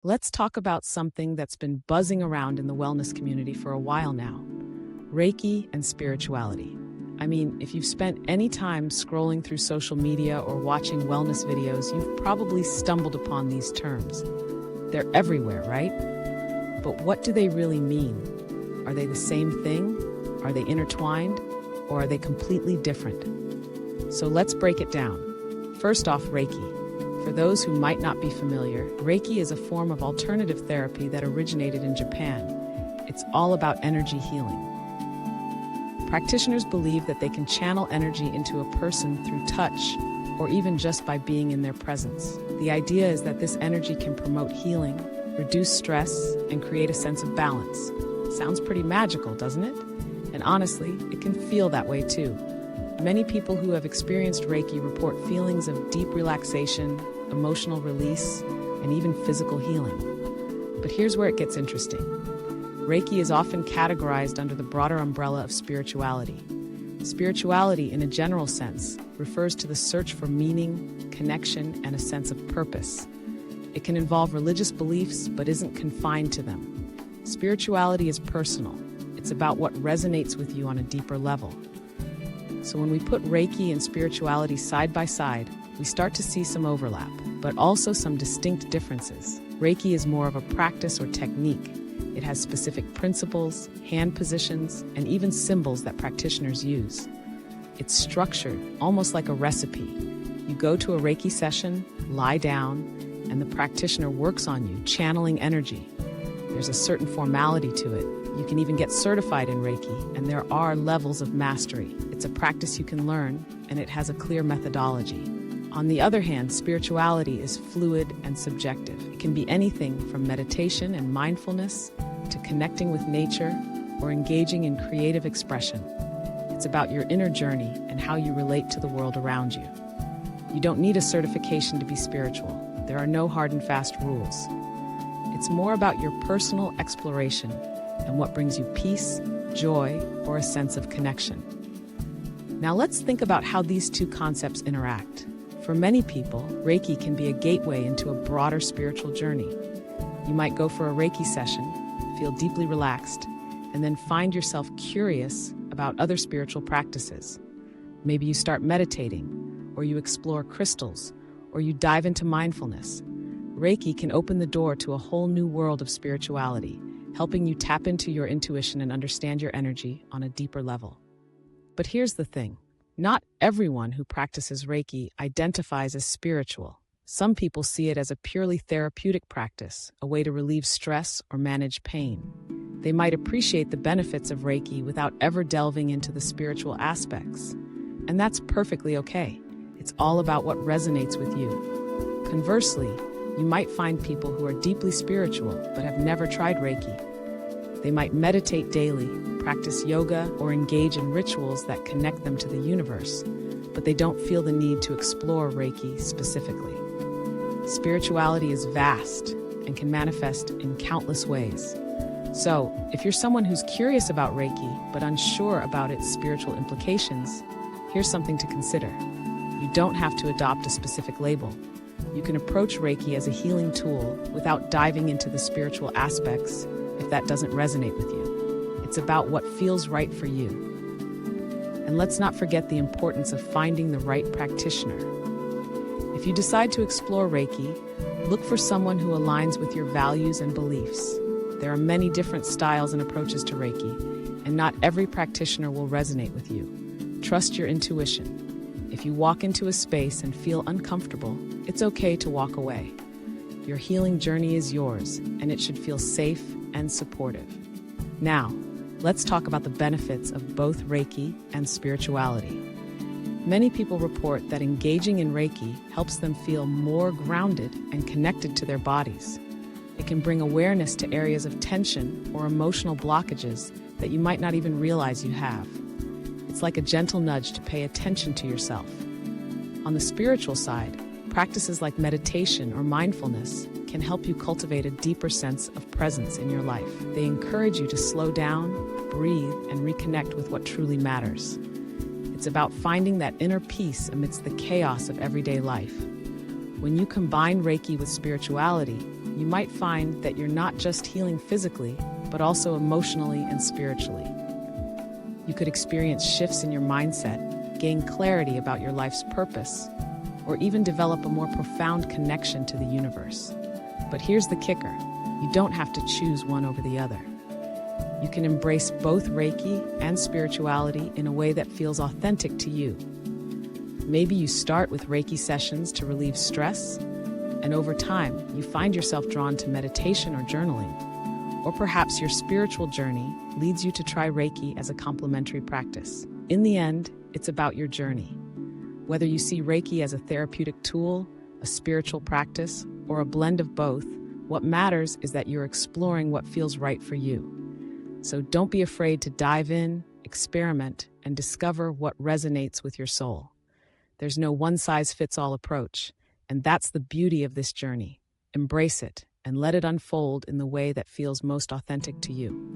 Let's talk about something that's been buzzing around in the wellness community for a while now: Reiki and spirituality. I mean, if you've spent any time scrolling through social media or watching wellness videos, you've probably stumbled upon these terms. They're everywhere, right? But what do they really mean? Are they the same thing? Are they intertwined? Or are they completely different? So let's break it down. First off, Reiki. For those who might not be familiar, Reiki is a form of alternative therapy that originated in Japan. It's all about energy healing. Practitioners believe that they can channel energy into a person through touch or even just by being in their presence. The idea is that this energy can promote healing, reduce stress, and create a sense of balance. Sounds pretty magical, doesn't it? And honestly, it can feel that way too. Many people who have experienced Reiki report feelings of deep relaxation, emotional release, and even physical healing. But here's where it gets interesting. Reiki is often categorized under the broader umbrella of spirituality. Spirituality, in a general sense, refers to the search for meaning, connection, and a sense of purpose. It can involve religious beliefs, but isn't confined to them. Spirituality is personal. It's about what resonates with you on a deeper level. So when we put Reiki and spirituality side by side, we start to see some overlap, but also some distinct differences. Reiki is more of a practice or technique. It has specific principles, hand positions, and even symbols that practitioners use. It's structured, almost like a recipe. You go to a Reiki session, lie down, and the practitioner works on you, channeling energy. There's a certain formality to it. You can even get certified in Reiki, and there are levels of mastery. It's a practice you can learn, and it has a clear methodology. On the other hand, spirituality is fluid and subjective. It can be anything from meditation and mindfulness to connecting with nature or engaging in creative expression. It's about your inner journey and how you relate to the world around you. You don't need a certification to be spiritual. There are no hard and fast rules. It's more about your personal exploration and what brings you peace, joy, or a sense of connection. Now let's think about how these two concepts interact. For many people, Reiki can be a gateway into a broader spiritual journey. You might go for a Reiki session, feel deeply relaxed, and then find yourself curious about other spiritual practices. Maybe you start meditating, or you explore crystals, or you dive into mindfulness. Reiki can open the door to a whole new world of spirituality, helping you tap into your intuition and understand your energy on a deeper level. But here's the thing. Not everyone who practices Reiki identifies as spiritual. Some people see it as a purely therapeutic practice, a way to relieve stress or manage pain. They might appreciate the benefits of Reiki without ever delving into the spiritual aspects. And that's perfectly okay. It's all about what resonates with you. Conversely, you might find people who are deeply spiritual but have never tried Reiki. They might meditate daily, practice yoga, or engage in rituals that connect them to the universe, but they don't feel the need to explore Reiki specifically. Spirituality is vast and can manifest in countless ways. So, if you're someone who's curious about Reiki but unsure about its spiritual implications, here's something to consider. You don't have to adopt a specific label. You can approach Reiki as a healing tool without diving into the spiritual aspects if that doesn't resonate with you. It's about what feels right for you. And let's not forget the importance of finding the right practitioner. If you decide to explore Reiki, look for someone who aligns with your values and beliefs. There are many different styles and approaches to Reiki, and not every practitioner will resonate with you. Trust your intuition. If you walk into a space and feel uncomfortable, it's okay to walk away. Your healing journey is yours, and it should feel safe and supportive. Now, let's talk about the benefits of both Reiki and spirituality. Many people report that engaging in Reiki helps them feel more grounded and connected to their bodies. It can bring awareness to areas of tension or emotional blockages that you might not even realize you have. It's like a gentle nudge to pay attention to yourself. On the spiritual side, practices like meditation or mindfulness can help you cultivate a deeper sense of presence in your life. They encourage you to slow down, breathe, and reconnect with what truly matters. It's about finding that inner peace amidst the chaos of everyday life. When you combine Reiki with spirituality, you might find that you're not just healing physically, but also emotionally and spiritually. You could experience shifts in your mindset, gain clarity about your life's purpose, or even develop a more profound connection to the universe. But here's the kicker: you don't have to choose one over the other. You can embrace both Reiki and spirituality in a way that feels authentic to you. Maybe you start with Reiki sessions to relieve stress, and over time, you find yourself drawn to meditation or journaling. Or perhaps your spiritual journey leads you to try Reiki as a complementary practice. In the end, it's about your journey. Whether you see Reiki as a therapeutic tool, a spiritual practice, or a blend of both, what matters is that you're exploring what feels right for you. So don't be afraid to dive in, experiment, and discover what resonates with your soul. There's no one-size-fits-all approach, and that's the beauty of this journey. Embrace it and let it unfold in the way that feels most authentic to you.